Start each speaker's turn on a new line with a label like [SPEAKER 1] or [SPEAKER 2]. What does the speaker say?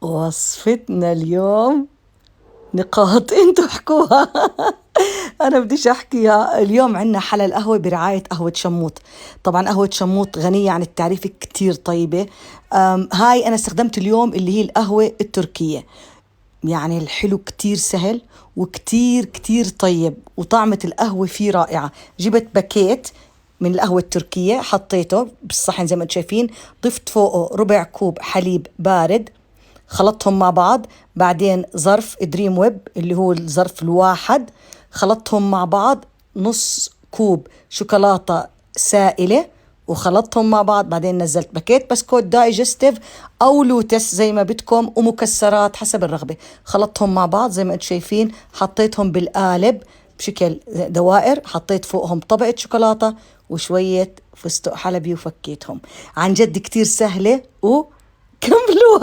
[SPEAKER 1] وصفتنا اليوم نقاط انتوا احكوها. انا بديش احكيها. اليوم عنا حلا القهوة برعاية قهوة شموط. طبعا قهوة شموط غنية عن التعريف، كتير طيبة. هاي انا استخدمت اليوم اللي هي القهوة التركية. يعني الحلو كتير سهل وكتير كتير طيب، وطعمة القهوة فيه رائعة. جبت باكيت من القهوة التركية، حطيته بالصحن زي ما انتم شايفين، ضفت فوقه ربع كوب حليب بارد، خلطتهم مع بعض. بعدين ظرف دريم ويب اللي هو الظرف الواحد، خلطتهم مع بعض. نص كوب شوكولاتة سائلة وخلطتهم مع بعض. بعدين نزلت باكيت بسكوت دايجستيف أو لوتس زي ما بدكم، ومكسرات حسب الرغبة. خلطتهم مع بعض زي ما انتم شايفين، حطيتهم بالقالب بشكل دوائر، حطيت فوقهم طبقة شوكولاتة وشوية فستق حلبي وفكيتهم. عن جد كتير سهلة وكملوها.